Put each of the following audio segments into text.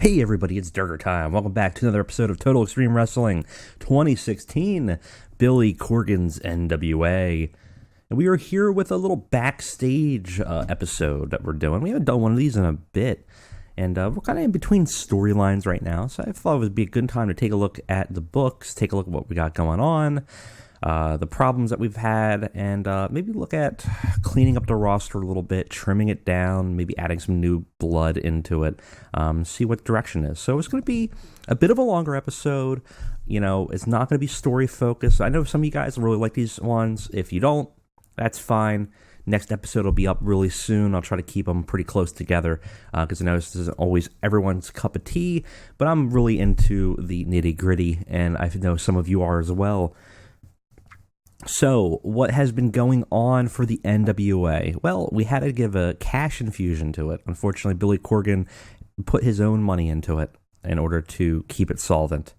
Hey everybody, it's Durger time. Welcome back to another episode of Total Extreme Wrestling 2016, Billy Corgan's NWA. And we are here with a little backstage episode that we're doing. We haven't done one of these in a bit. And we're kind of in between storylines right now. So I thought it would be a good time to take a look at the books, take a look at what we got going on, the problems that we've had, and maybe look at cleaning up the roster a little bit, trimming it down, maybe adding some new blood into it, see what direction is. So it's going to be a bit of a longer episode. You know, it's not going to be story focused. I know some of you guys really like these ones. If you don't, that's fine. Next episode will be up really soon. I'll try to keep them pretty close together because I know this isn't always everyone's cup of tea, but I'm really into the nitty gritty, and I know some of you are as well. So, what has been going on for the NWA? Well, we had to give a cash infusion to it. Unfortunately, Billy Corgan put his own money into it in order to keep it solvent.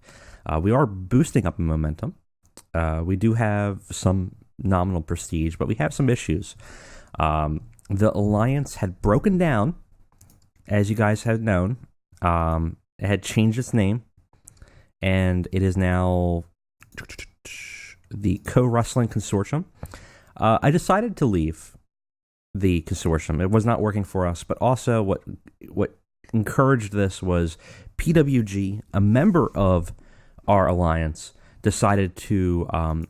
We are boosting up in momentum. We do have some nominal prestige, but we have some issues. The Alliance had broken down, as you guys had known. It had changed its name, and it is now the Co-Wrestling Consortium. I decided to leave the consortium. It was not working for us, but also what encouraged this was PWG, a member of our alliance, decided to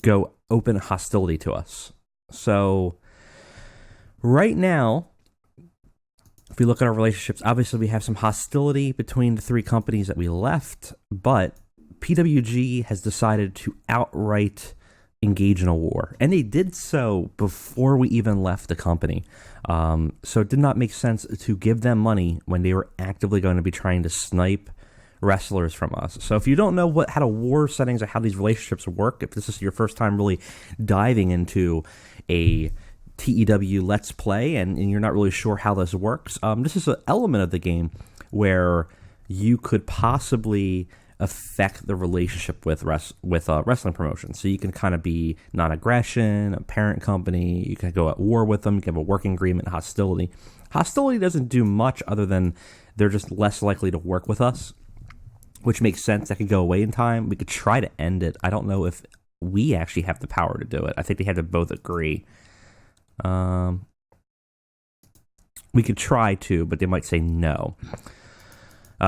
go open hostility to us. So right now, if we look at our relationships, obviously we have some hostility between the three companies that we left, but PWG has decided to outright engage in a war, and they did so before we even left the company. So it did not make sense to give them money when they were actively going to be trying to snipe wrestlers from us. So if you don't know how the war settings or how these relationships work, if this is your first time really diving into a TEW Let's Play and you're not really sure how this works, this is an element of the game where you could possibly affect the relationship with wrestling promotions. So you can kind of be non-aggression, a parent company, you can go at war with them, you can have a working agreement, hostility. Hostility doesn't do much other than they're just less likely to work with us, which makes sense. That could go away in time. We could try to end it. I don't know if we actually have the power to do it. I think they had to both agree. We could try to, but they might say no.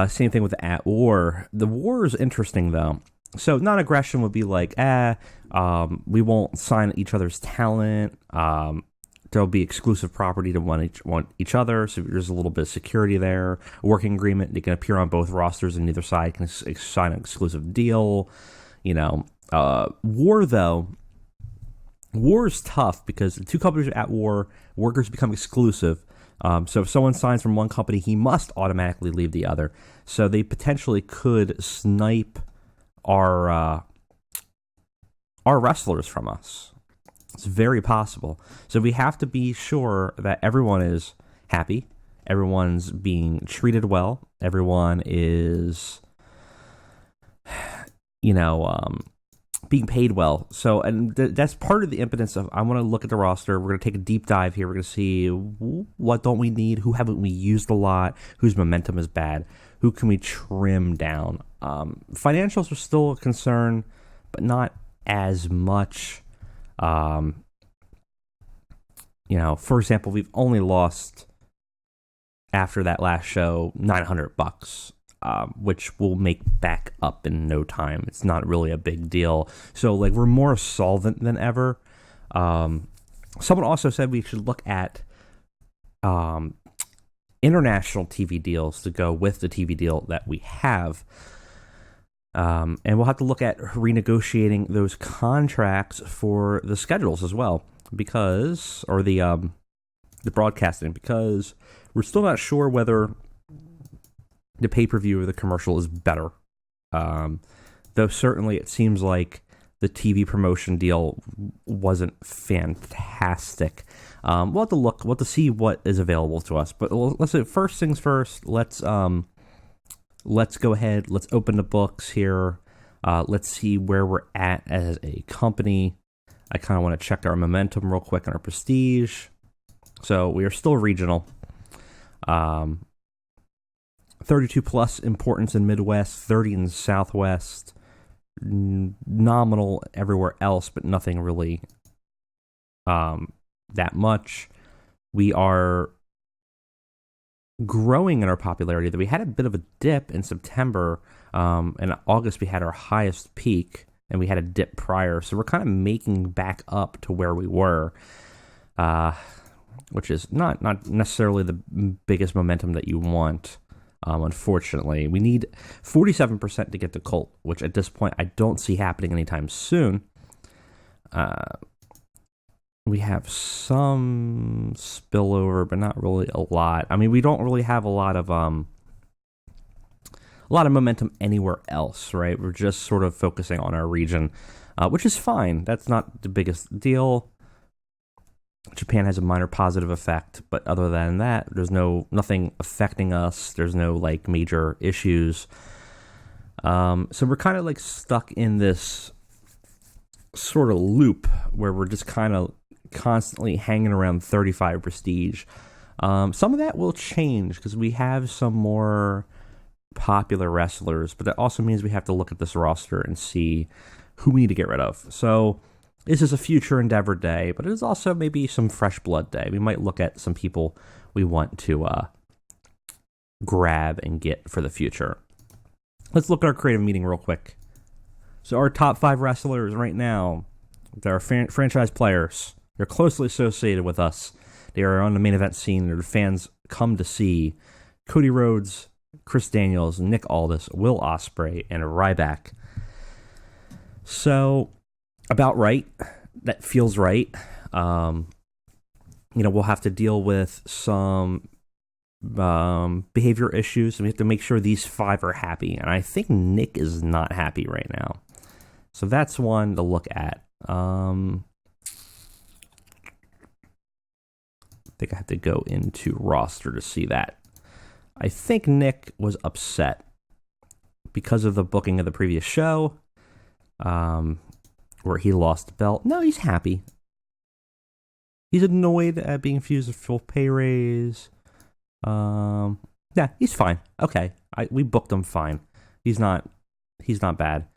Same thing with at war. The war is interesting, though. So non-aggression would be like, we won't sign each other's talent. There'll be exclusive property to want each other, so there's a little bit of security there. A working agreement, they can appear on both rosters, and neither side can sign an exclusive deal. You know, war, though, war is tough because the two companies are at war, workers become exclusive. So if someone signs from one company, he must automatically leave the other. So they potentially could snipe our wrestlers from us. It's very possible. So we have to be sure that everyone is happy, everyone's being treated well, everyone is, being paid well. So, and that's part of the impetus of, I want to look at the roster. We're going to take a deep dive here. We're going to see what don't we need, who haven't we used a lot, whose momentum is bad, who can we trim down. Financials are still a concern, but not as much. For example, we've only lost after that last show $900. Which will make back up in no time. It's not really a big deal. So, we're more solvent than ever. Someone also said we should look at international TV deals to go with the TV deal that we have. And we'll have to look at renegotiating those contracts for the schedules as well, or the broadcasting, because we're still not sure whether the pay-per-view or the commercial is better. Though certainly it seems like the TV promotion deal wasn't fantastic. We'll have to look. We'll have to see what is available to us. But let's say first things first. Let's go ahead. Let's open the books here. Let's see where we're at as a company. I kind of want to check our momentum real quick on our prestige. So we are still regional. 32 plus importance in Midwest, 30 in Southwest, nominal everywhere else, but nothing really that much. We are growing in our popularity. That we had a bit of a dip in September. In August, we had our highest peak, and we had a dip prior. So we're kind of making back up to where we were, which is not necessarily the biggest momentum that you want. Unfortunately, we need 47% to get to Colt, which at this point I don't see happening anytime soon. We have some spillover, but not really a lot. I mean, we don't really have a lot of momentum anywhere else, right? We're just sort of focusing on our region, which is fine. That's not the biggest deal. Japan has a minor positive effect, but other than that, there's nothing affecting us. There's no like major issues. So we're kind of like stuck in this sort of loop where we're just kind of constantly hanging around 35 prestige. Some of that will change because we have some more popular wrestlers, but that also means we have to look at this roster and see who we need to get rid of. So this is a future endeavor day, but it is also maybe some fresh blood day. We might look at some people we want to grab and get for the future. Let's look at our creative meeting real quick. So our top 5 wrestlers right now, they're franchise players. They're closely associated with us. They are on the main event scene. They're the fans come to see. Cody Rhodes, Chris Daniels, Nick Aldis, Will Ospreay, and Ryback. So about right. That feels right. We'll have to deal with some behavior issues, and we have to make sure these 5 are happy. And I think Nick is not happy right now. So that's one to look at. I think I have to go into roster to see that. I think Nick was upset because of the booking of the previous show. Where he lost the belt. No, he's happy. He's annoyed at being refused a full pay raise. Yeah, he's fine. Okay, we booked him fine. He's not bad.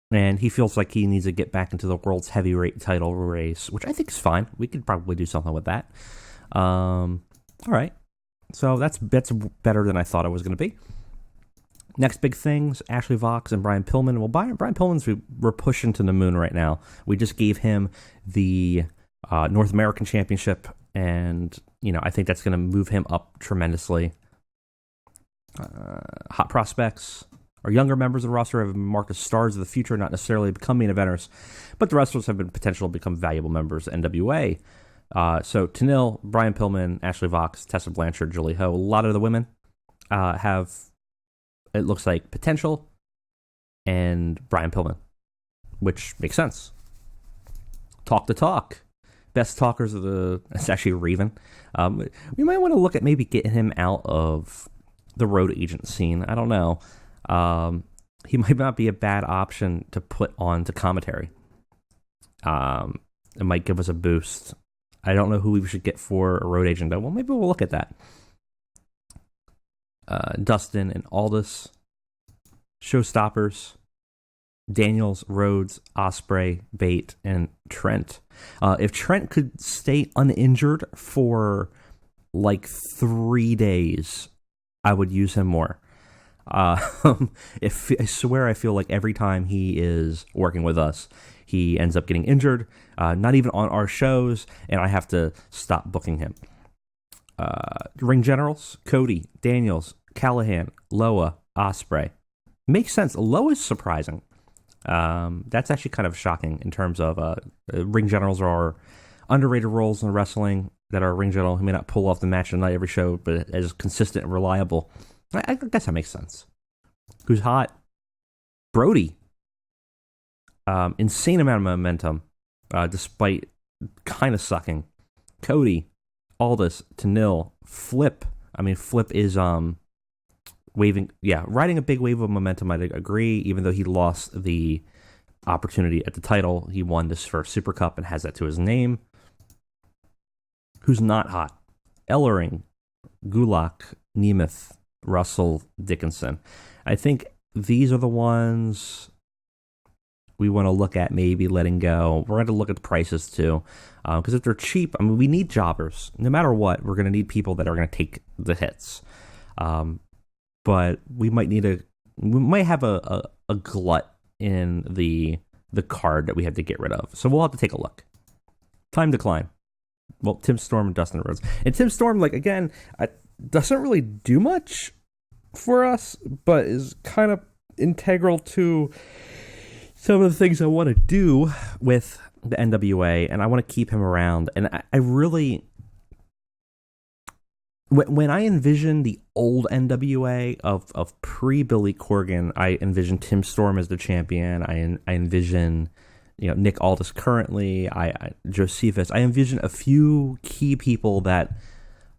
And he feels like he needs to get back into the world's heavyweight title race, which I think is fine. We could probably do something with that. All right. So that's better than I thought it was going to be. Next big things, Ashley Vox and Brian Pillman. Well, Brian Pillman's we're pushing to the moon right now. We just gave him the North American Championship, and I think that's going to move him up tremendously. Hot prospects. Our younger members of the roster have been marked as stars of the future, not necessarily become main eventers, but the wrestlers have been potential to become valuable members of NWA. So Tenille, Brian Pillman, Ashley Vox, Tessa Blanchard, Julie Ho. A lot of the women have, it looks like, potential, and Brian Pillman, which makes sense. Talk the talk. Best talkers of it's actually Raven. We might want to look at maybe getting him out of the road agent scene. I don't know. He might not be a bad option to put on to commentary. It might give us a boost. I don't know who we should get for a road agent, though. Well, maybe we'll look at that. Dustin and Aldis, Showstoppers, Daniels, Rhodes, Ospreay, Bate, and Trent. If Trent could stay uninjured for like 3 days, I would use him more. If I swear, I feel like every time he is working with us, he ends up getting injured. Not even on our shows, and I have to stop booking him. Ring generals: Cody, Daniels, Callahan, Loa, Ospreay. Makes sense. Loa's surprising. That's actually kind of shocking in terms of ring generals are underrated roles in wrestling that are ring general who may not pull off the match of the night every show, but is consistent and reliable. I guess that makes sense. Who's hot? Brody. Insane amount of momentum, despite kind of sucking. Cody, Aldis, Tenille, Flip. I mean, Flip is riding a big wave of momentum. I'd agree. Even though he lost the opportunity at the title, he won this first Super Cup and has that to his name. Who's not hot? Ellering, Gulak, Nemeth, Russell, Dickinson. I think these are the ones we want to look at maybe letting go. We're going to look at the prices too. Because if they're cheap, I mean, we need jobbers. No matter what, we're going to need people that are going to take the hits. But we might have a glut in the card that we have to get rid of. So we'll have to take a look. Time decline. Well, Tim Storm and Dustin Rhodes. And Tim Storm, like, again, doesn't really do much for us, but is kind of integral to some of the things I want to do with the NWA, and I want to keep him around. And I really, when I envision the old NWA of pre-Billy Corgan, I envision Tim Storm as the champion. I envision, Nick Aldis currently, Josephus. I envision a few key people that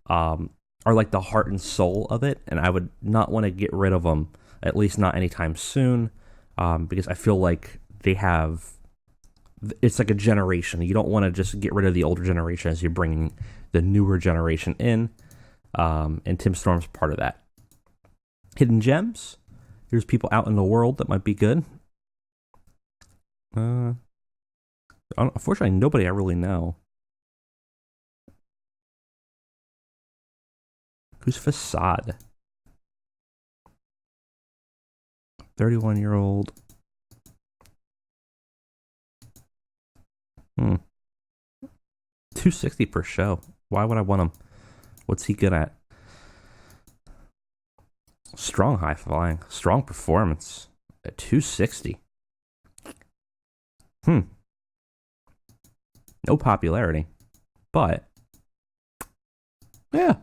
are like the heart and soul of it, and I would not want to get rid of them, at least not anytime soon, because I feel like it's like a generation. You don't want to just get rid of the older generation as you're bringing the newer generation in, and Tim Storm's part of that. Hidden gems. Here's people out in the world that might be good. Unfortunately, nobody I really know. Who's Facade? 31-year-old. $260 per show. Why would I want him? What's he good at? Strong high flying. Strong performance. At $260. No popularity. But yeah.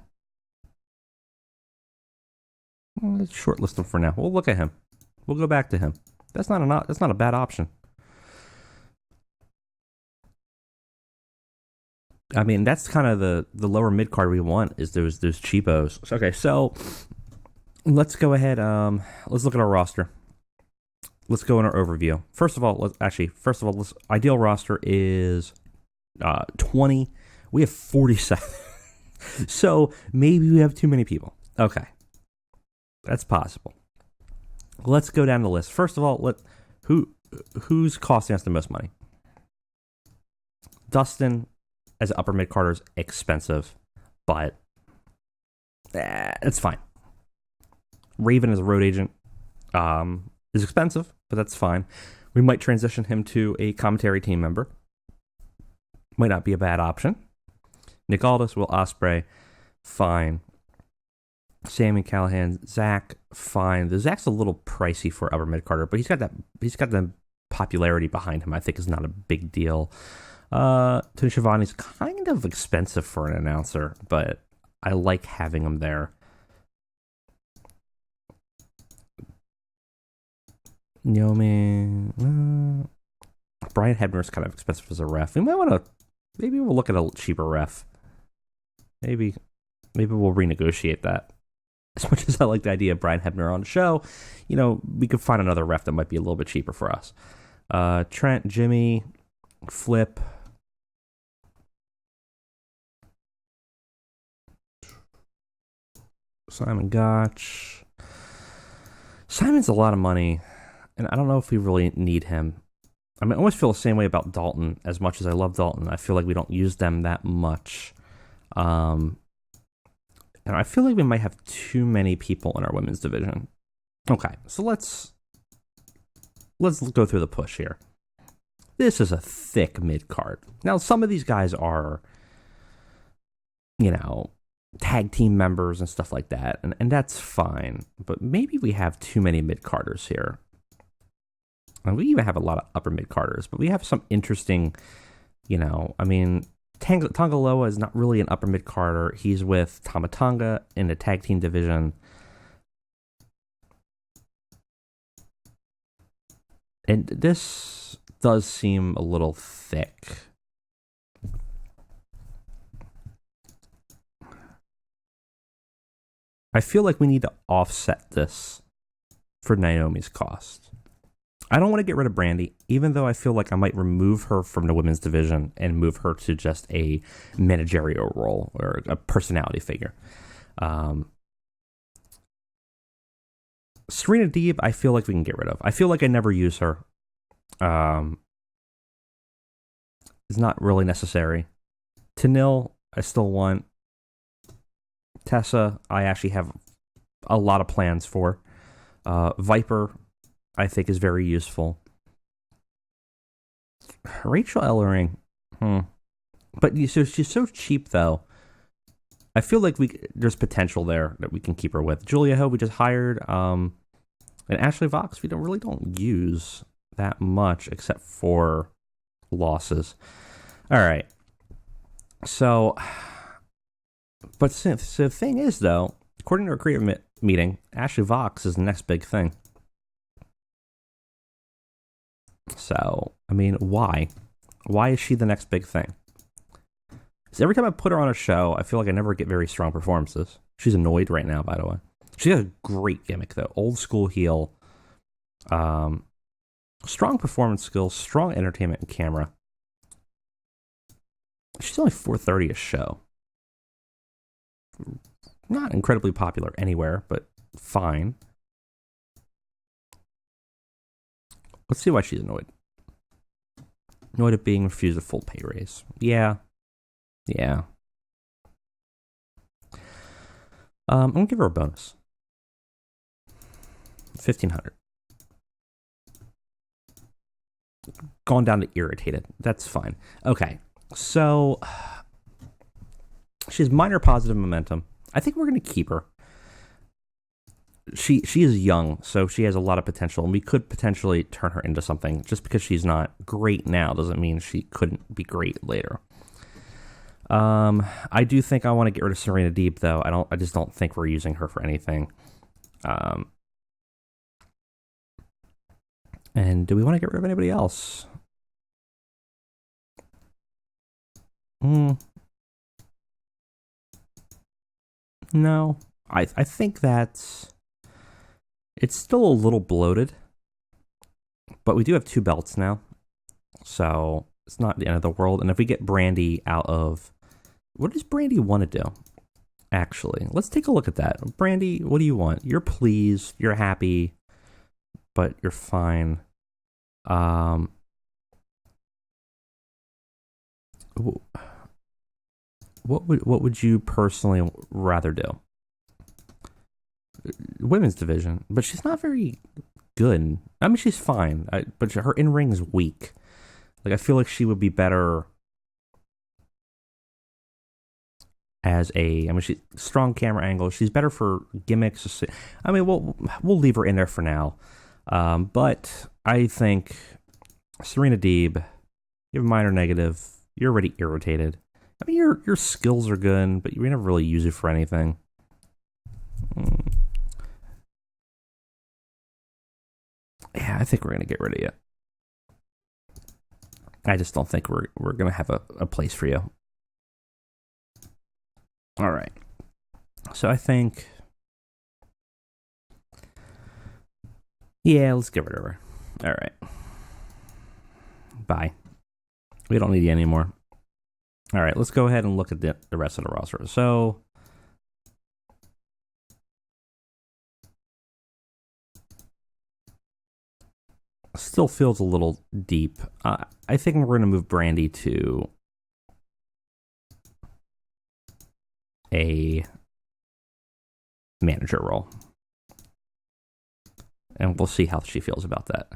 Let's shortlist him for now. We'll look at him. We'll go back to him. That's not a bad option. I mean, that's kind of the lower mid card we want, is those cheapos. Okay, so let's go ahead. Let's look at our roster. Let's go in our overview. First of all, ideal roster is 20. We have 47. So maybe we have too many people. Okay. That's possible. Let's go down the list. First of all, who's costing us the most money? Dustin as an upper mid carder is expensive, but it's fine. Raven as a road agent is expensive, but that's fine. We might transition him to a commentary team member. Might not be a bad option. Nick Aldis, Will Ospreay, fine. Sammy Callahan, Zach, fine. The Zach's a little pricey for upper mid carder, but he's got the popularity behind him. I think is not a big deal. Tony Schiavone's kind of expensive for an announcer, but I like having him there. Brian Hebner's kind of expensive as a ref. Maybe we'll look at a cheaper ref. Maybe we'll renegotiate that. As much as I like the idea of Brian Hebner on the show, we could find another ref that might be a little bit cheaper for us. Trent, Jimmy, Flip. Simon Gotch. Simon's a lot of money, and I don't know if we really need him. I mean, I always feel the same way about Dalton. As much as I love Dalton, I feel like we don't use them that much. And I feel like we might have too many people in our women's division. Okay, so let's go through the push here. This is a thick mid card. Now, some of these guys are, tag team members and stuff like that, and that's fine. But maybe we have too many mid carders here. And we even have a lot of upper mid carders, but we have some interesting, Tangaloa is not really an upper mid carder. He's with Tama Tonga in the tag team division. And this does seem a little thick. I feel like we need to offset this for Naomi's cost. I don't want to get rid of Brandy, even though I feel like I might remove her from the women's division and move her to just a managerial role or a personality figure. Serena Deeb, I feel like we can get rid of. I feel like I never use her. It's not really necessary. Tanil, I still want. Tessa, I actually have a lot of plans for. Viper, I think, is very useful. Rachel Ellering, but so she's so cheap though. I feel like there's potential there that we can keep her with. Julia Ho, we just hired, and Ashley Vox, we don't use that much except for losses. All right, so, but so the thing is though, according to our creative meeting, Ashley Vox is the next big thing. So, I mean, why? Why is she the next big thing? Because every time I put her on a show, I feel like I never get very strong performances. She's annoyed right now, by the way. She got a great gimmick, though. Old school heel. Strong performance skills, strong entertainment and camera. She's only $4.30 a show. Not incredibly popular anywhere, but fine. Let's see why she's annoyed. Annoyed at being refused a full pay raise. Yeah. I'm gonna give her a bonus. 1,500. Gone down to irritated. That's fine. Okay, so she has minor positive momentum. I think we're gonna keep her. She is young, so she has a lot of potential, and we could potentially turn her into something. Just because she's not great now doesn't mean she couldn't be great later. I do think I want to get rid of Serena Deeb, though. I just don't think we're using her for anything. And do we want to get rid of anybody else? No. I think that's... It's still a little bloated, but we do have 2 belts now, so it's not the end of the world. And if we get Brandy out of... What does Brandy want to do? Actually, let's take a look at that. Brandy, what do you want? You're pleased, you're happy, but you're fine. What would you personally rather do? Women's division, but she's not very good. I mean, she's fine, but her in-ring is weak. Like, I feel like she would be better as she's strong camera angle. She's better for gimmicks. I mean, we'll leave her in there for now. But I think Serena Deeb, you have a minor negative. You're already irritated. I mean, your skills are good, but you never really use it for anything. Yeah, I think we're going to get rid of you. I just don't think we're going to have a place for you. All right. So I think... Yeah, let's get rid of her. All right. Bye. We don't need you anymore. All right, let's go ahead and look at the rest of the roster. So... Still feels a little deep. I think we're going to move Brandy to a manager role. And we'll see how she feels about that.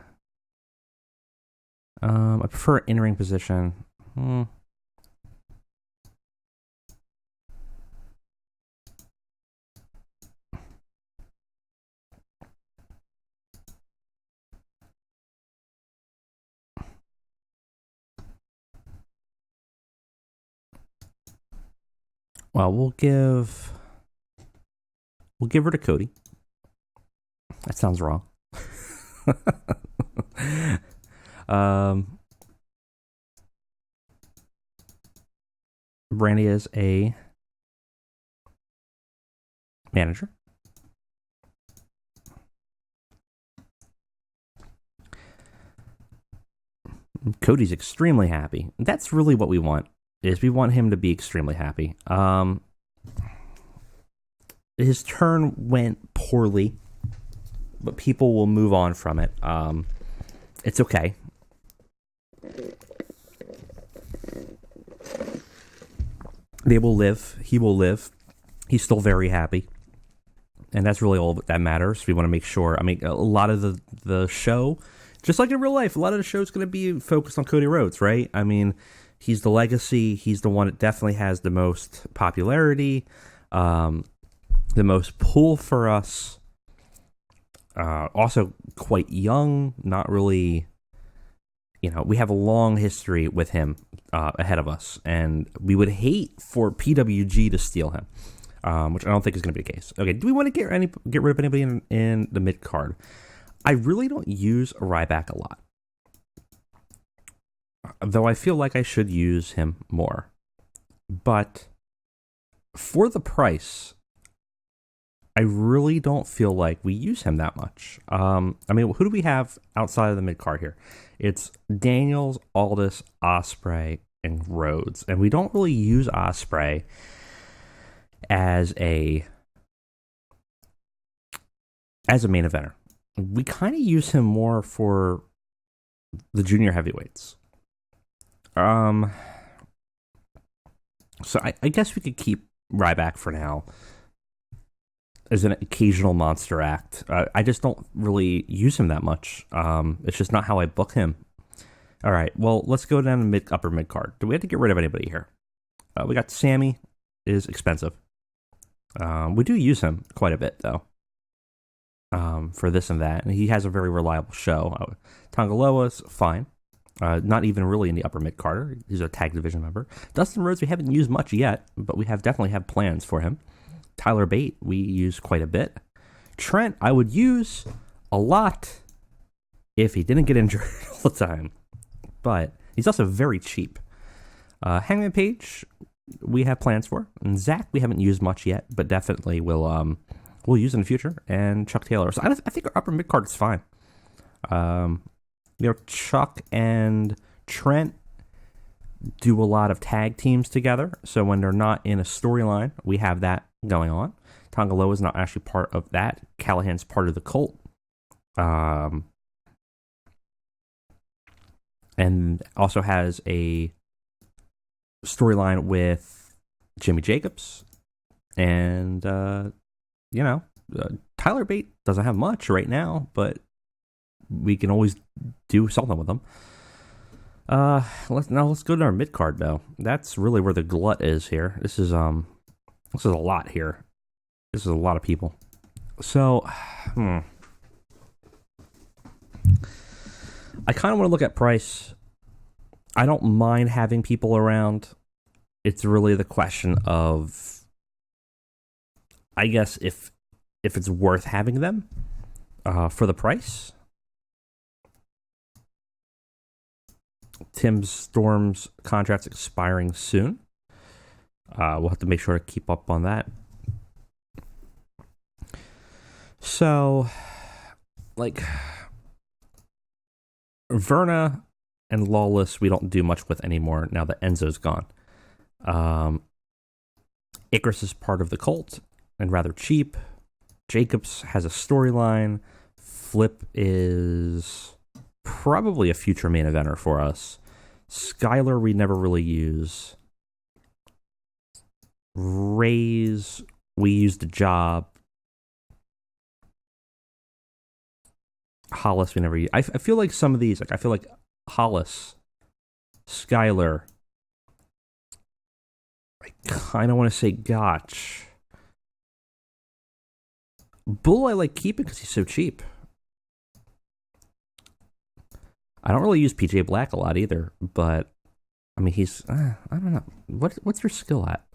I prefer in-ring position. Well, we'll give her to Cody. That sounds wrong. Brandy is a manager. Cody's extremely happy. That's really what we want. We want him to be extremely happy. his turn went poorly, but people will move on from it. It's okay. They will live. He will live. He's still very happy. And that's really all that matters. We want to make sure. I mean, a lot of the show, just like in real life, a lot of the show is going to be focused on Cody Rhodes, right? I mean, he's the legacy. He's the one that definitely has the most popularity, the most pull for us. Also quite young, not really, we have a long history with him ahead of us, and we would hate for PWG to steal him, which I don't think is going to be the case. Okay, do we want to get rid of anybody in the mid card? I really don't use Ryback a lot, though I feel like I should use him more. But for the price, I really don't feel like we use him that much. I mean, who do we have outside of the mid card here? It's Daniels, Aldis, Ospreay, and Rhodes, and we don't really use Ospreay as a main eventer. We kind of use him more for the junior heavyweights. So I guess we could keep Ryback for now as an occasional monster act. I just don't really use him that much. It's just not how I book him. All right, well, let's go down to upper mid card. Do we have to get rid of anybody here? We got Sammy, is expensive. We do use him quite a bit, though, for this and that. And he has a very reliable show. Tongaloa's fine. Not even really in the upper mid card. He's a tag division member. Dustin Rhodes, we haven't used much yet, but we definitely have plans for him. Tyler Bate, we use quite a bit. Trent, I would use a lot if he didn't get injured all the time. But he's also very cheap. Hangman Page, we have plans for. And Zach, we haven't used much yet, but definitely we'll use in the future. And Chuck Taylor. So I think our upper mid card is fine. Chuck and Trent do a lot of tag teams together. So when they're not in a storyline, we have that going on. Tongaloa is not actually part of that. Callahan's part of the cult. And also has a storyline with Jimmy Jacobs. And, Tyler Bate doesn't have much right now, but we can always do something with them. Let's go to our mid card though. That's really where the glut is here. This is a lot here. This is a lot of people. So, I kind of want to look at price. I don't mind having people around. It's really the question of, I guess, if it's worth having them for the price. Tim Storm's contract's expiring soon. We'll have to make sure to keep up on that. So, Verna and Lawless, we don't do much with anymore now that Enzo's gone. Icarus is part of the cult and rather cheap. Jacobs has a storyline. Flip is probably a future main eventer for us. Skylar we never really use. Rays, we use the job. Hollis we never use. I feel like some of these, I feel like Hollis, Skylar, I kind of want to say Gotch. Bull I like keeping because he's so cheap. I don't really use PJ Black a lot either, but I mean he's I don't know. What's your skill at?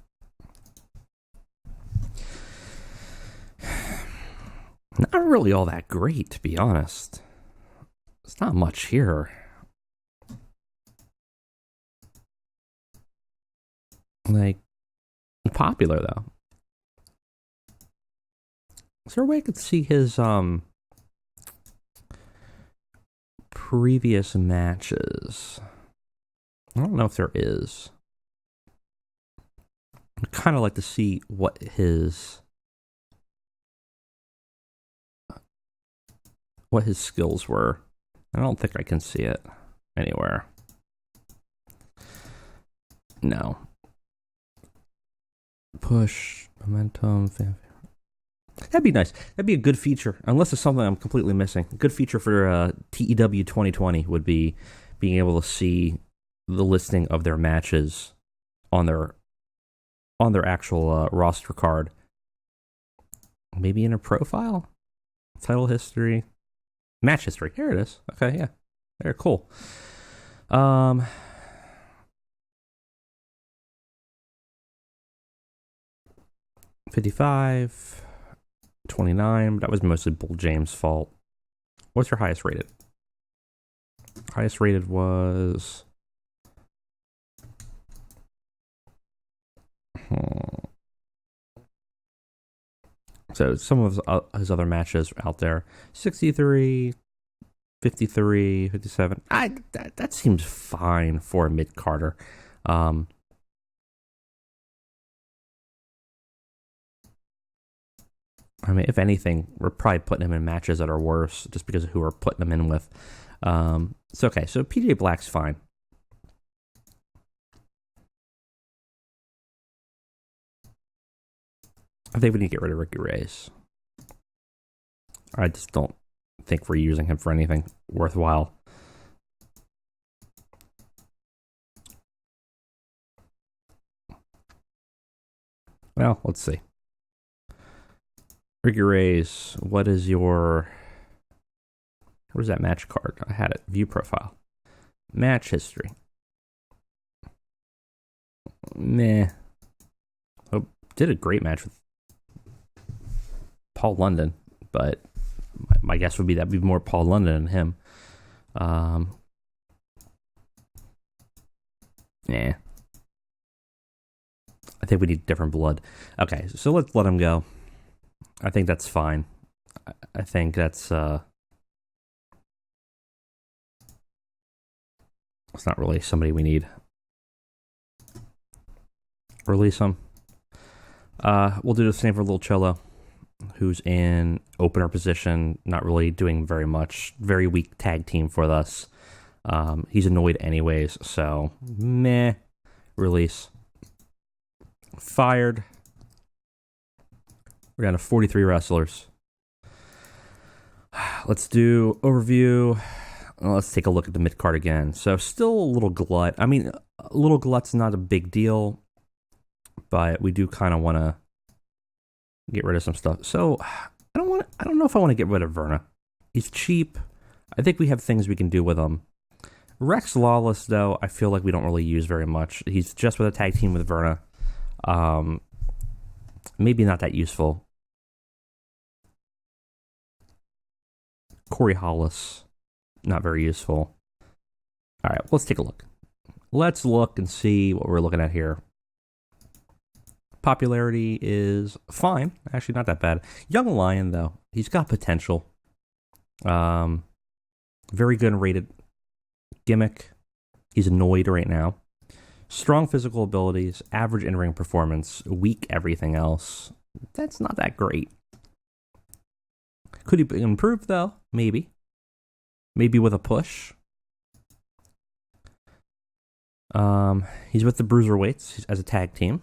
Not really all that great, to be honest. It's not much here. Popular though. Is there a way I could see his previous matches? I don't know if there is. I'd kind of like to see what his what his skills were. I don't think I can see it anywhere. No. Push, momentum, fanfare. That'd be nice. That'd be a good feature, unless it's something I'm completely missing. A good feature for TEW 2020 would be being able to see the listing of their matches on their actual roster card. Maybe in a profile? Title history. Match history. Here it is. Okay, yeah. Very cool. 55, 29. That was mostly Bull James' fault. What's your highest rated? Highest rated was... So some of his other matches out there. 63, 53, 57. That seems fine for a mid-carder. I mean, if anything, we're probably putting him in matches that are worse just because of who we're putting him in with. It's okay. So PJ Black's fine. I think we need to get rid of Ricky Reyes. I just don't think we're using him for anything worthwhile. Well, let's see. Ricky Reyes, what is your... Where's that match card? I had it. View profile. Match history. Meh. Oh, did a great match with Paul London, but my guess would be that'd be more Paul London than him. Yeah. I think we need different blood. Okay, so let's let him go. I think that's fine. I think that's it's not really somebody we need. Release him. We'll do the same for Lil Cello, who's in opener position, not really doing very much. Very weak tag team for us. He's annoyed anyways, so meh. Release. Fired. We're down to 43 wrestlers. Let's do overview. Let's take a look at the mid-card again. So still a little glut. I mean, a little glut's not a big deal, but we do kind of want to get rid of some stuff. So I don't know if I want to get rid of Verna. He's cheap. I think we have things we can do with him. Rex Lawless, though, I feel like we don't really use very much. He's just with a tag team with Verna. Maybe not that useful. Corey Hollis, not very useful. All right, let's take a look. Let's look and see what we're looking at here. Popularity is fine. Actually, not that bad. Young Lion, though, he's got potential. Very good and rated. Gimmick. He's annoyed right now. Strong physical abilities. Average in-ring performance. Weak everything else. That's not that great. Could he be improved, though? Maybe. Maybe with a push. He's with the Bruiserweights as a tag team.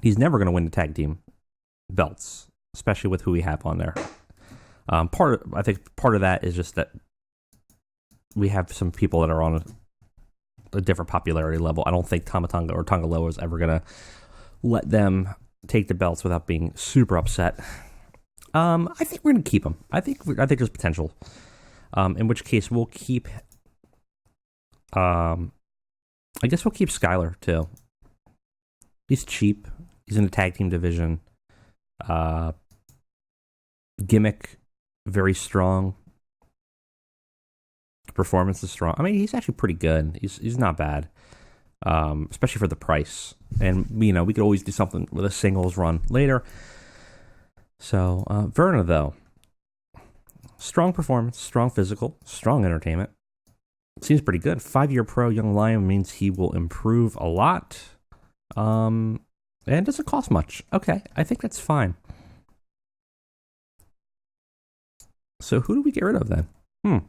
He's never going to win the tag team belts, especially with who we have on there. I think part of that is just that we have some people that are on a different popularity level. I don't think Tama Tonga or Tonga Loa is ever going to let them take the belts without being super upset. I think we're going to keep them. I think there's potential. In which case we'll keep. I guess we'll keep Skylar too. He's cheap. He's in the tag team division. Gimmick, very strong. Performance is strong. I mean, he's actually pretty good. He's not bad, especially for the price. And we could always do something with a singles run later. So Verna, though, strong performance, strong physical, strong entertainment. Seems pretty good. 5-year pro Young Lion means he will improve a lot. And it doesn't cost much. Okay, I think that's fine. So who do we get rid of then? We're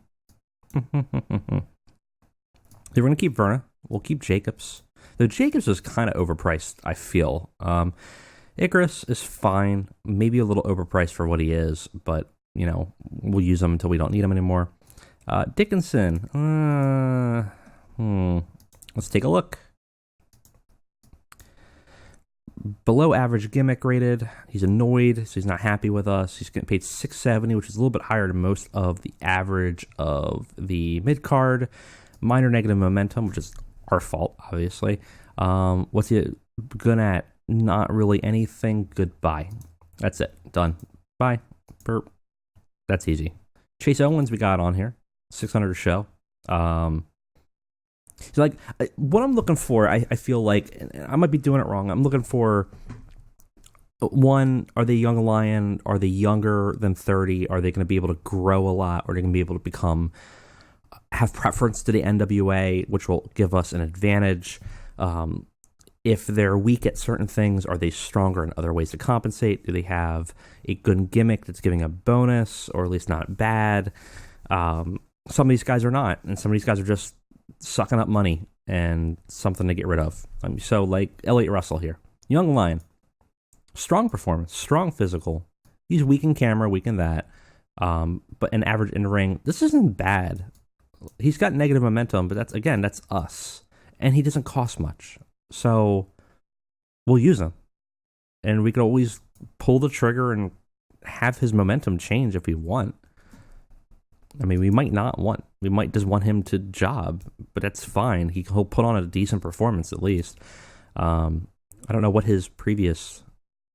going to keep Verna. We'll keep Jacobs. Though Jacobs is kind of overpriced, I feel. Icarus is fine. Maybe a little overpriced for what he is, but, you know, we'll use him until we don't need him anymore. Dickinson. Let's take a look. Below average gimmick rated. He's annoyed, so he's not happy with us. He's getting paid $670, which is a little bit higher than most of the average of the mid card. Minor negative momentum, which is our fault, obviously. What's he good at? Not really anything. Goodbye. That's it. Done. Bye. Burp. That's easy. Chase Owens we got on here. 600 a show. So like what I'm looking for, I feel like I might be doing it wrong. I'm looking for one, are they young lion? Are they younger than 30? Are they going to be able to grow a lot? Or are they going to be able to have preference to the NWA, which will give us an advantage? If they're weak at certain things, are they stronger in other ways to compensate? Do they have a good gimmick that's giving a bonus, or at least not bad? Some of these guys are not, and some of these guys are just sucking up money and something to get rid of. So like Elliott Russell here, young lion, strong performance, strong physical. He's weak in camera, weak in that, but an average in the ring. This isn't bad. He's got negative momentum, but that's us, and he doesn't cost much. So we'll use him, and we could always pull the trigger and have his momentum change if we want. I mean, we might not want. We might just want him to job, but that's fine. He'll put on a decent performance at least. I don't know what his previous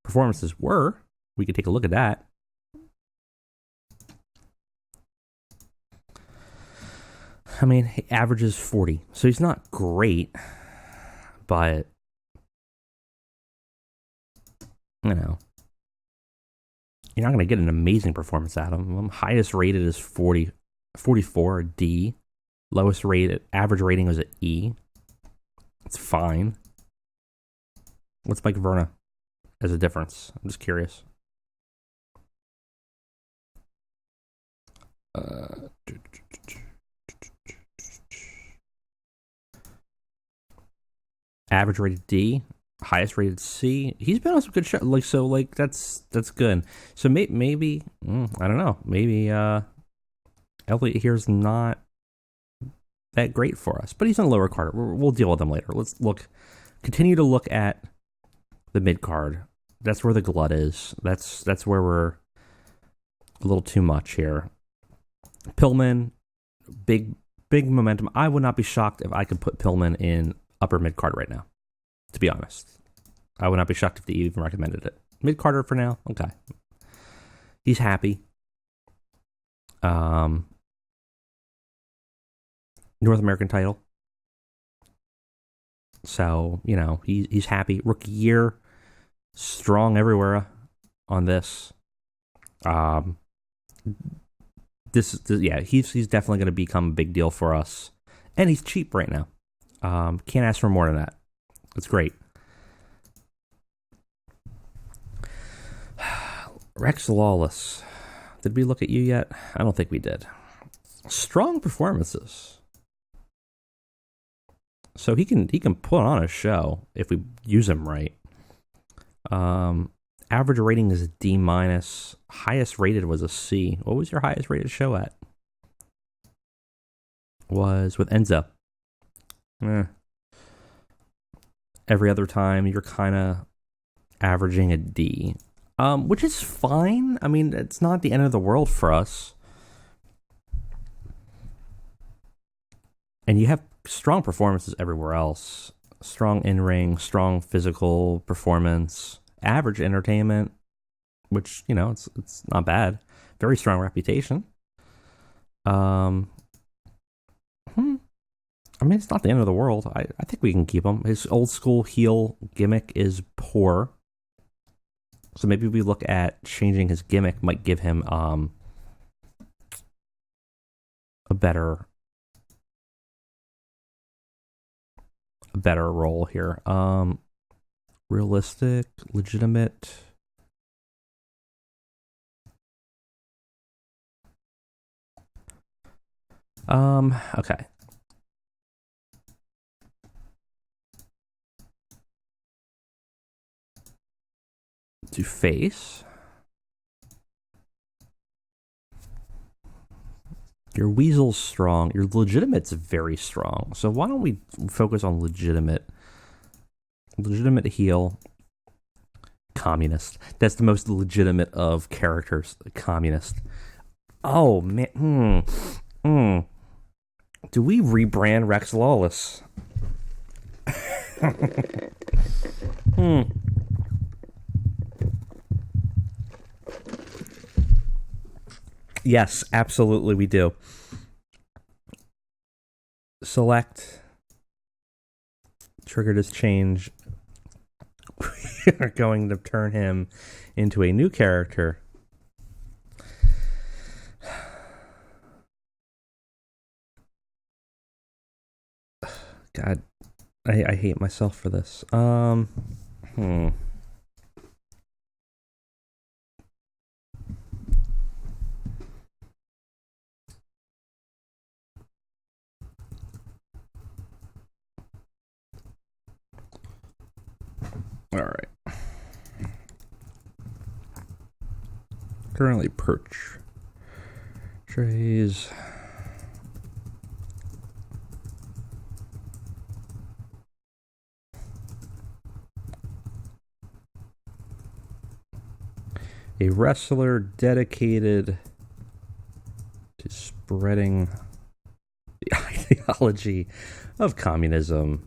performances were. We could take a look at that. I mean, he averages 40, so he's not great. But, you know, you're not going to get an amazing performance out of him. Highest rated is 44, D. Lowest rated, average rating was an E. It's fine. What's Mike Verna as a difference? I'm just curious. Average rated D, highest rated C. He's been on some good shows. That's good. So maybe I don't know. Maybe Elliott here's not that great for us, but he's on the lower card. We'll deal with him later. Let's continue to look at the mid card. That's where the glut is. That's where we're a little too much here. Pillman, big momentum. I would not be shocked if I could put Pillman in upper mid card right now, to be honest. I would not be shocked if they even recommended it. Mid carder for now, okay. He's happy. North American title. So, you know, he's happy. Rookie year, strong everywhere on this. He's definitely going to become a big deal for us, and he's cheap right now. Can't ask for more than that. It's great. Rex Lawless. Did we look at you yet? I don't think we did. Strong performances. So he can put on a show if we use him right. Average rating is a D-. Highest rated was a C. What was your highest rated show at? Was with Enzo. Every other time you're kind of averaging a D, which is fine. I mean, it's not the end of the world for us. And you have strong performances everywhere else. Strong in-ring, strong physical performance, average entertainment, which, you know, it's not bad. Very strong reputation. I mean, it's not the end of the world. I think we can keep him. His old school heel gimmick is poor. So maybe we look at changing his gimmick, might give him a better role here. Realistic, legitimate. Okay. To face. Your weasel's strong. Your legitimate's very strong. So why don't we focus on legitimate? Legitimate heel. Communist. That's the most legitimate of characters. Communist. Oh man. Do we rebrand Rex Lawless? Yes, absolutely we do. Select. Trigger this change. We are going to turn him into a new character. God, I hate myself for this. All right. Currently perch. Trays. A wrestler dedicated to spreading the ideology of communism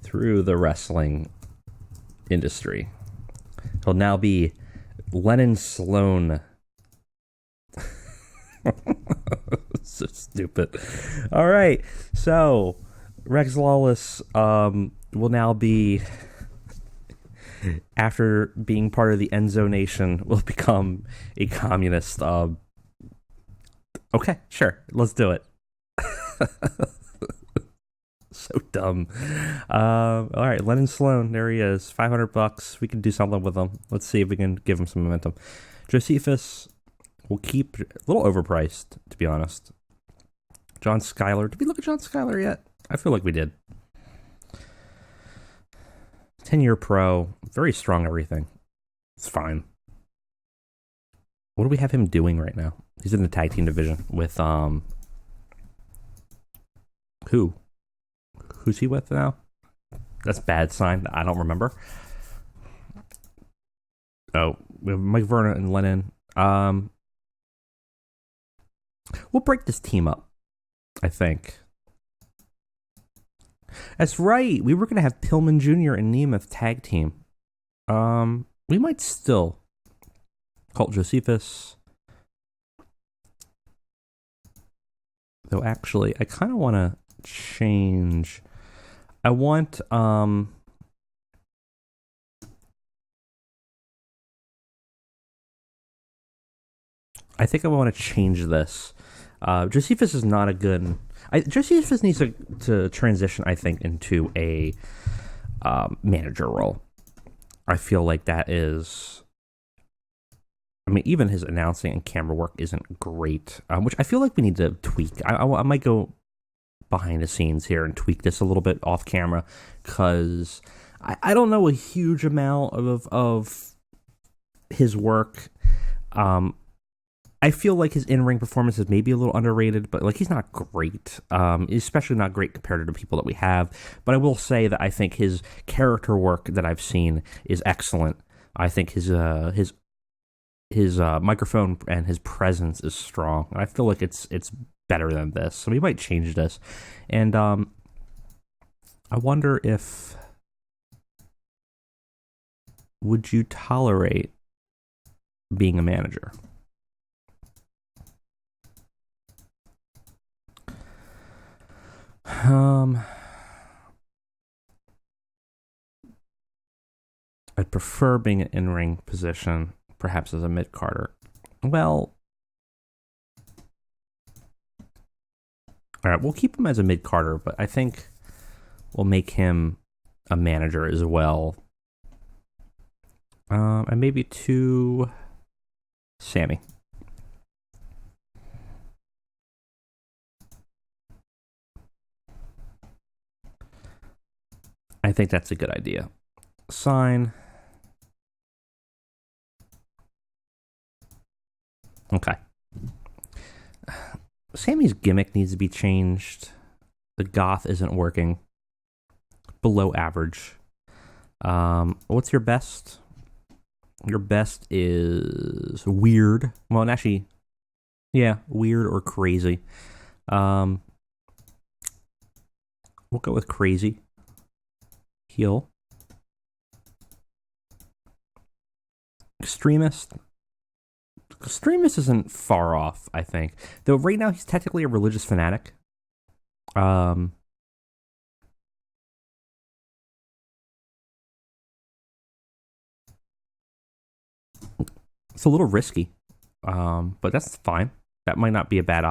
through the wrestling industry. He'll now be Lennon Sloan. So stupid. All right. So Rex Lawless will now be, after being part of the Enzo Nation, will become a communist. Okay, sure. Let's do it. So dumb. All right, Lennon Sloan, there he is. $500. We can do something with him. Let's see if we can give him some momentum. Josephus will keep a little overpriced, to be honest. John Schuyler. Did we look at John Schuyler yet? I feel like we did. 10-year pro, very strong everything. It's fine. What do we have him doing right now? He's in the tag team division with who? Who's he with now? That's a bad sign. I don't remember. Oh, we have Mike Verna and Lennon. We'll break this team up, I think. That's right. We were going to have Pillman Jr. and Nemeth tag team. We might still. Colt Josephus. Though actually, I kind of want to change. I want I think I want to change this. Josephus is not a good. Josephus needs to transition, I think, into a manager role. I feel like that is. I mean, even his announcing and camera work isn't great, which I feel like we need to tweak. I might go behind the scenes here and tweak this a little bit off camera, because I don't know a huge amount of his work. I feel like his in-ring performance is maybe a little underrated, but like he's not great, especially not great compared to the people that we have. But I will say that I think his character work that I've seen is excellent. I think his microphone and his presence is strong. I feel like it's better than this, so we might change this. And I wonder if, would you tolerate being a manager? I'd prefer being an in-ring position, perhaps as a mid-carder. Well, all right, we'll keep him as a mid-carder, but I think we'll make him a manager as well. And maybe to Sammy. I think that's a good idea. Sign. Okay. Sammy's gimmick needs to be changed. The goth isn't working. Below average. What's your best? Your best is weird. Well, actually, yeah, weird or crazy. We'll go with crazy. Heel. Extremist. Extremist isn't far off, I think. Though right now he's technically a religious fanatic. It's a little risky, but that's fine. That might not be a bad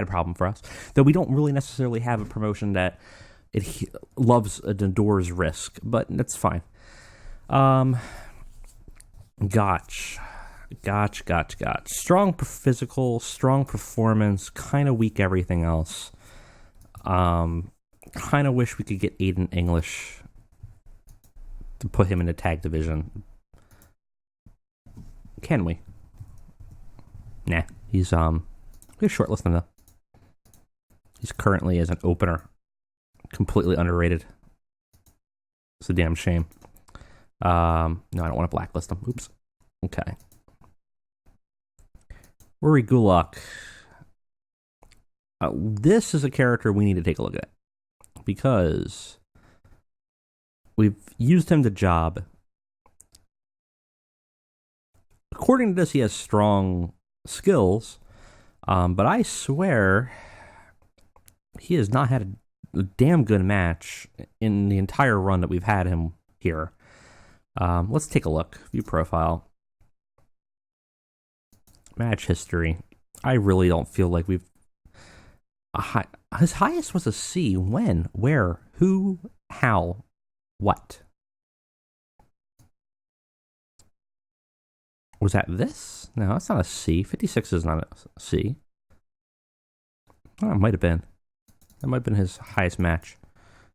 problem for us. Though we don't really necessarily have a promotion that loves and adores risk, but that's fine. Gotch. Strong physical, strong performance, kind of weak everything else. Kind of wish we could get Aiden English to put him in the tag division. Can we? Nah, he's shortlisted though. He's currently as an opener, completely underrated. It's a damn shame. No, I don't want to blacklist him. Oops. Okay. Rory Gulak. This is a character we need to take a look at because we've used him to job. According to this, he has strong skills, but I swear he has not had a damn good match in the entire run that we've had him here. Let's take a look. View profile. Match history. I really don't feel like we've... His highest was a C. When? Where? Who? How? What? Was that this? No, that's not a C. 56 is not a C. Oh, it might have been. That might have been his highest match.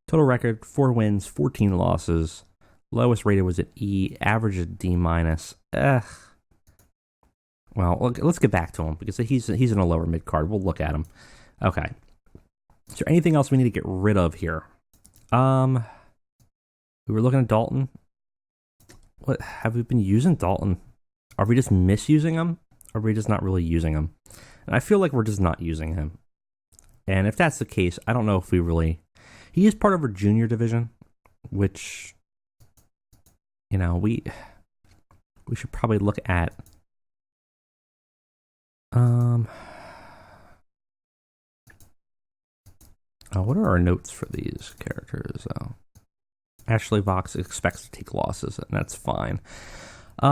Total record, 4 wins, 14 losses. Lowest rated was an E. Average a D minus. Ugh. Well, let's get back to him because he's in a lower mid card. We'll look at him. Okay. Is there anything else we need to get rid of here? We were looking at Dalton. What have we been using Dalton? Are we just misusing him? Or are we just not really using him? And I feel like we're just not using him. And if that's the case, I don't know if we really... He is part of our junior division, which, you know, we should probably look at... what are our notes for these characters? Ashley Vox expects to take losses, and that's fine. We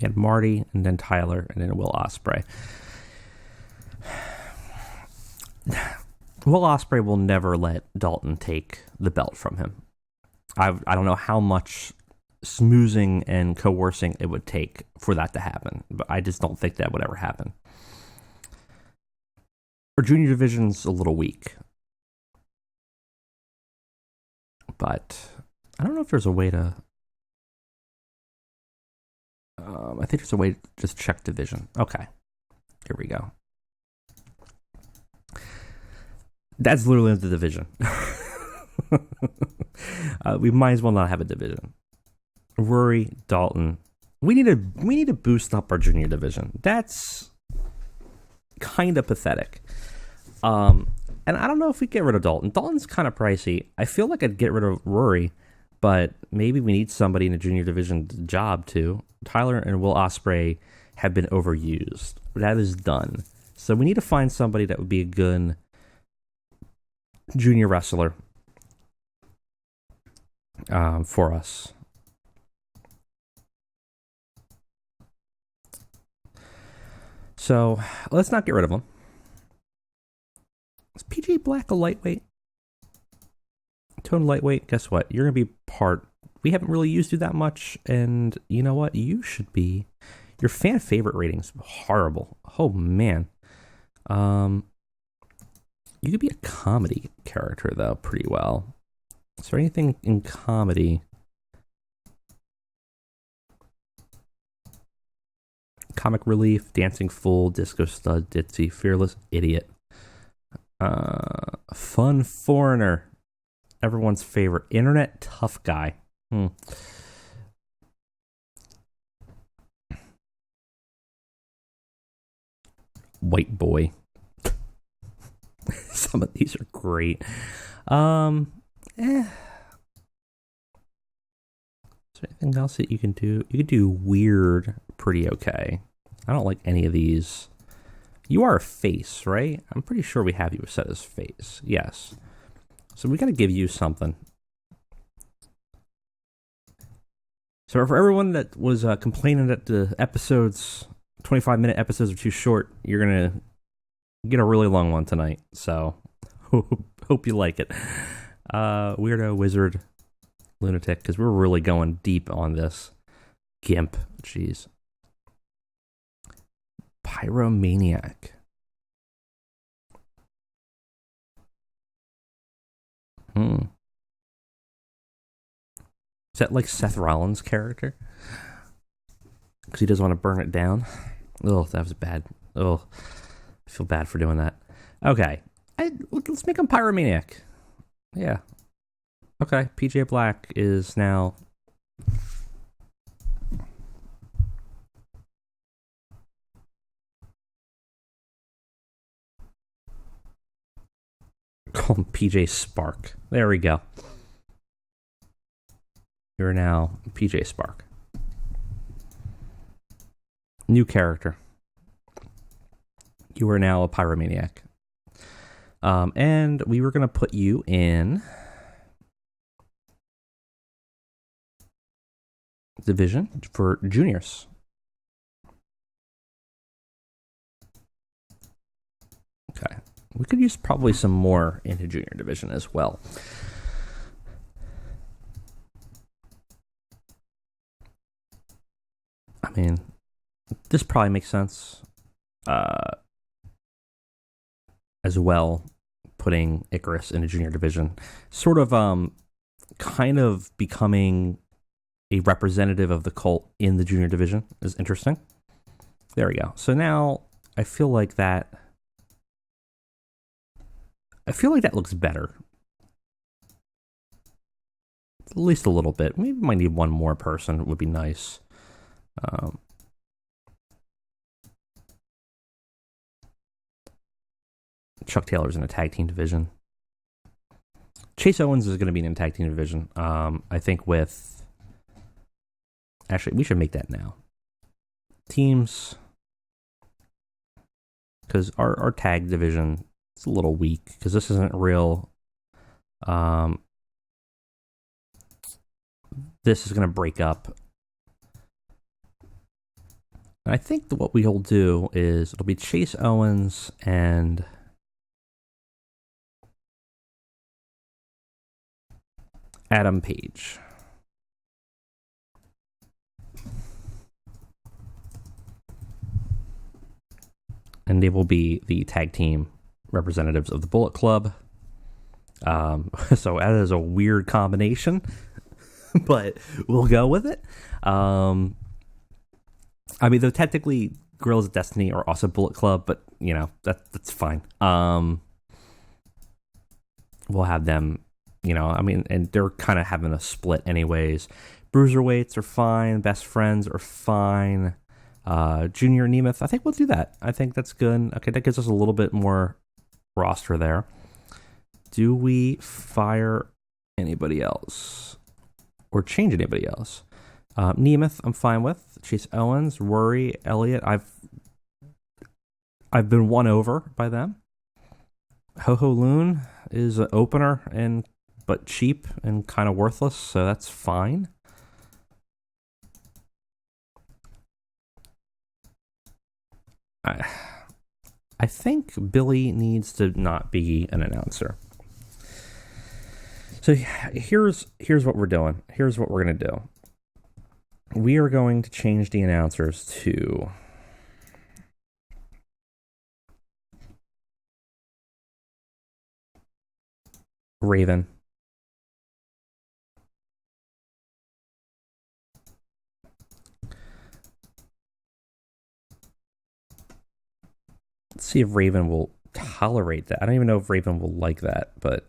had Marty, and then Tyler, and then Will Ospreay. Will Ospreay will never let Dalton take the belt from him. I don't know how much smoozing and coercing it would take for that to happen, but I just don't think that would ever happen. Our junior division's a little weak, but I don't know if there's a way to... I think there's a way to just check division. Okay, here we go. That's literally the division. We might as well not have a division. Rory, Dalton. We need to boost up our junior division. That's kind of pathetic. And I don't know if we get rid of Dalton. Dalton's kind of pricey. I feel like I'd get rid of Rory, but maybe we need somebody in the junior division job too. Tyler and Will Ospreay have been overused. That is done. So we need to find somebody that would be a good junior wrestler for us. So let's not get rid of him. Is PJ Black a lightweight? Tone lightweight? Guess what? You're going to be part we haven't really used you that much, and you know what? You should be. Your fan favorite rating's horrible. Oh man. You could be a comedy character though, pretty well. Is there anything in comedy? Comic relief, dancing fool, disco stud, ditzy, fearless idiot. Fun foreigner. Everyone's favorite. Internet tough guy. White boy. Some of these are great. Is there anything else that you can do? You could do weird pretty okay. I don't like any of these. You are a face, right? I'm pretty sure we have you set as face. Yes. So we got to give you something. So for everyone that was complaining that the episodes, 25-minute episodes are too short, you're going to get a really long one tonight. So hope you like it. Weirdo, wizard, lunatic, because we're really going deep on this. Gimp, jeez. Pyromaniac. Is that like Seth Rollins' character? Because he doesn't want to burn it down. Oh, that was bad. Oh, I feel bad for doing that. Okay, let's make him Pyromaniac. Yeah. Okay, PJ Black is now... Call him PJ Spark. There we go. You're now PJ Spark. New character. You are now a Pyromaniac. And we were going to put you in division for juniors. Okay. We could use probably some more into junior division as well. I mean, this probably makes sense as well, putting Icarus into junior division. Sort of kind of becoming a representative of the cult in the junior division is interesting. There we go. So now I feel like that looks better. At least a little bit. Maybe we might need one more person. It would be nice. Chuck Taylor's in a tag team division. Chase Owens is going to be in a tag team division. I think with... Actually, we should make that now. Teams. Because our tag division is a little weak. Because this isn't real... this is going to break up. And I think that what we'll do is it'll be Chase Owens and Adam Page. And they will be the tag team representatives of the Bullet Club. So that is a weird combination, but we'll go with it. I mean, though technically Guerrillas of Destiny are also Bullet Club, but, you know, that's fine. We'll have them, you know, I mean, and they're kind of having a split anyways. Bruiserweights are fine. Best Friends are fine. Junior Nemeth, I think we'll do that. I think that's good. Okay, that gives us a little bit more roster there. Do we fire anybody else? Or change anybody else? Nemeth, I'm fine with. Chase Owens, Rory, Elliott, I've been won over by them. Ho-Ho Loon is an opener but cheap and kind of worthless, so that's fine. I think Billy needs to not be an announcer. So So here's what we're doing. Here's what we're going to do. We are going to change the announcers to Raven. Let's see if Raven will tolerate that. I don't even know if Raven will like that, but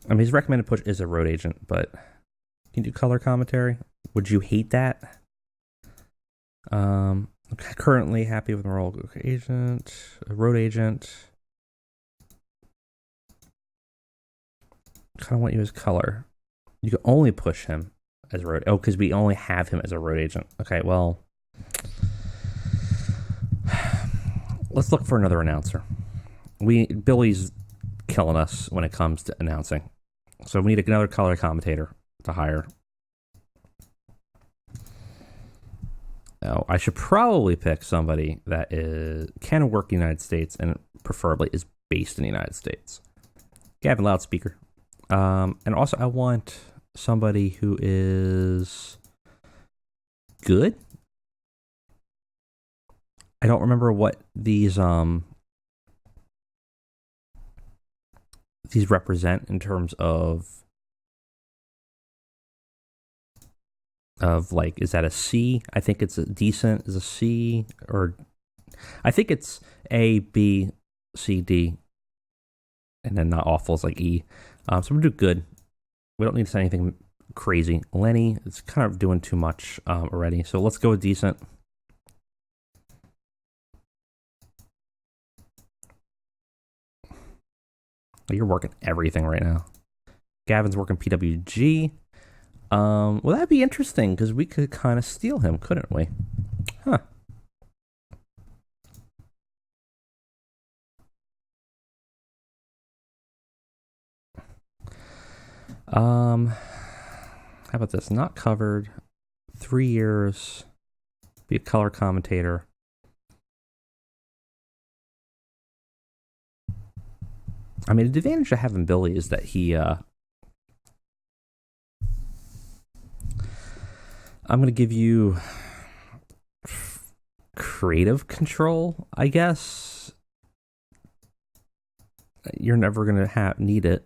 I mean, his recommended push is a road agent, but can you do color commentary? Would you hate that? Currently happy with my role agent, road agent. Kind of want you as color. You can only push him as road. Oh, because we only have him as a road agent. Okay, well, let's look for another announcer. Billy's killing us when it comes to announcing, so we need another color commentator to hire. Oh, I should probably pick somebody that can work in the United States and preferably is based in the United States. Gavin, loudspeaker. And also I want somebody who is good. I don't remember what these represent in terms of like, is that a C? I think it's a decent is a C, or I think it's A, B, C, D, and then not awful is like E. So we're gonna do good. We don't need to say anything crazy. Lenny is kind of doing too much already, so let's go with decent. You're working everything right now. Gavin's working PWG. Well, that'd be interesting because we could kind of steal him, couldn't we? Huh. How about this? Not covered. 3 years. Be a color commentator. I mean, the advantage of having Billy is that he, I'm going to give you creative control, I guess. You're never going to need it.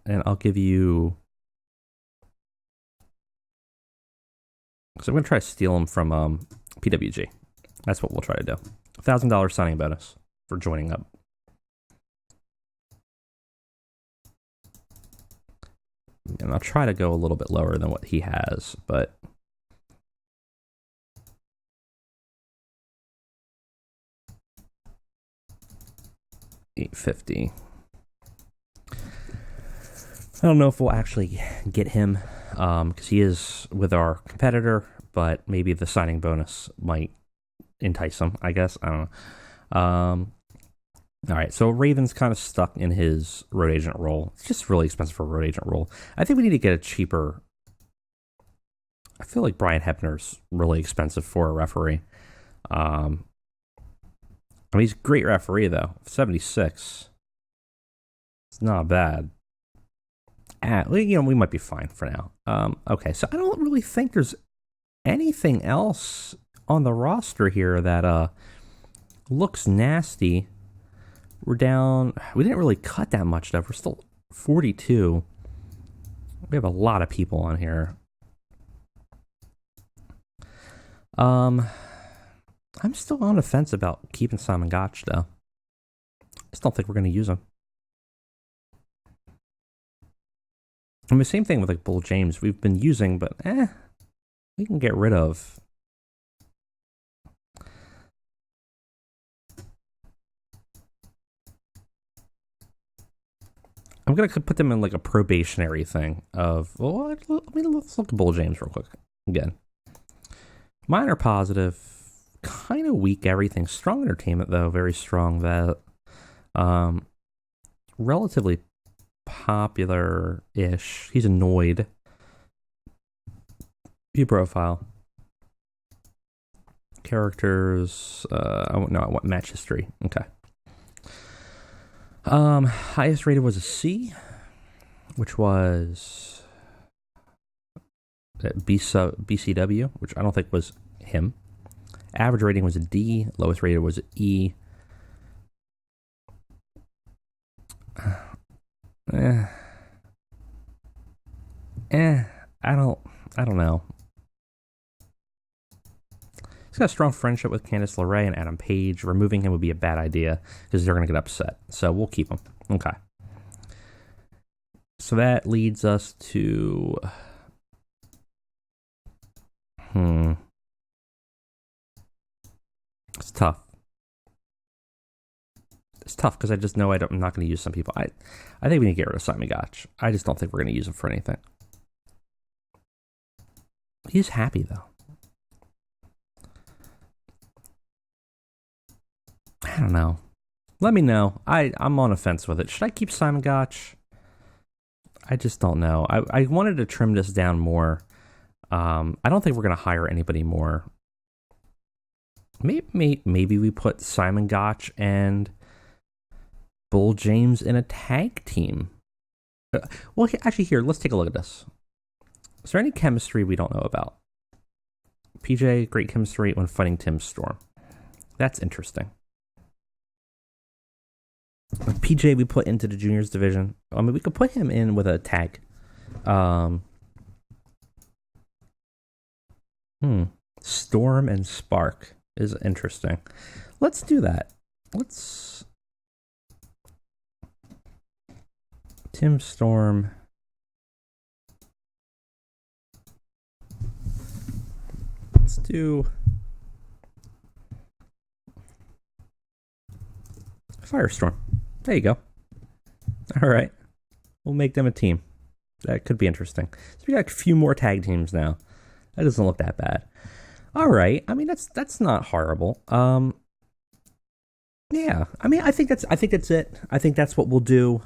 And I'll give you... So I'm going to try to steal him from PWG. That's what we'll try to do. $1,000 signing bonus for joining up. And I'll try to go a little bit lower than what he has, but... $850. I don't know if we'll actually get him, because he is with our competitor, but maybe the signing bonus might entice him, I guess. I don't know. All right, so Raven's kind of stuck in his road agent role. It's just really expensive for a road agent role. I think we need to get a cheaper... I feel like Brian Hepner's really expensive for a referee. I mean, he's a great referee, though. 76. It's not bad. We might be fine for now. Okay, so I don't really think there's anything else on the roster here that looks nasty. We're down. We didn't really cut that much stuff. We're still 42. We have a lot of people on here. I'm still on the fence about keeping Simon Gotch, though. I just don't think we're going to use him. I mean, same thing with like Bull James. We've been using, but we can get rid of. I'm going to put them in like a probationary thing of, well, let's look at Bull James real quick again. Minor positive, kind of weak everything. Strong entertainment, though, very strong. That relatively popular-ish. He's annoyed. View profile. Characters. I want match history. Okay. Highest rated was a C, which was BCW, which I don't think was him. Average rating was a D. Lowest rated was an E. I don't know. He's got a strong friendship with Candice LeRae and Adam Page. Removing him would be a bad idea because they're going to get upset. So we'll keep him. Okay. So that leads us to... It's tough. It's tough because I just know I'm not going to use some people. I think we need to get rid of Simon Gotch. I just don't think we're going to use him for anything. He's happy, though. I don't know. Let me know. I'm on a fence with it. Should I keep Simon Gotch? I just don't know. I wanted to trim this down more. I don't think we're going to hire anybody more. Maybe we put Simon Gotch and Bull James in a tag team. Well, actually, here, let's take a look at this. Is there any chemistry we don't know about? PJ, great chemistry when fighting Tim Storm. That's interesting. PJ we put into the juniors division. I mean, we could put him in with a tag. Storm and Spark is interesting. Let's do that. Tim Storm. Let's do Firestorm. There you go. All right. We'll make them a team. That could be interesting. So we got a few more tag teams now. That doesn't look that bad. All right. I mean, that's not horrible. Yeah. I mean, I think that's it. I think that's what we'll do.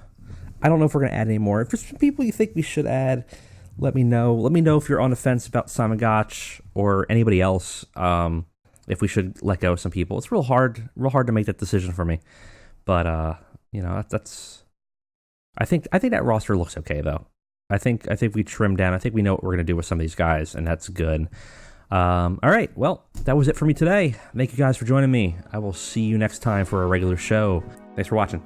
I don't know if we're gonna add any more. If there's some people you think we should add, let me know. Let me know if you're on the fence about Simon Gotch or anybody else. If we should let go of some people. It's real hard to make that decision for me. But that's. I think that roster looks okay though. I think we trimmed down. I think we know what we're gonna do with some of these guys, and that's good. All right. Well, that was it for me today. Thank you guys for joining me. I will see you next time for a regular show. Thanks for watching.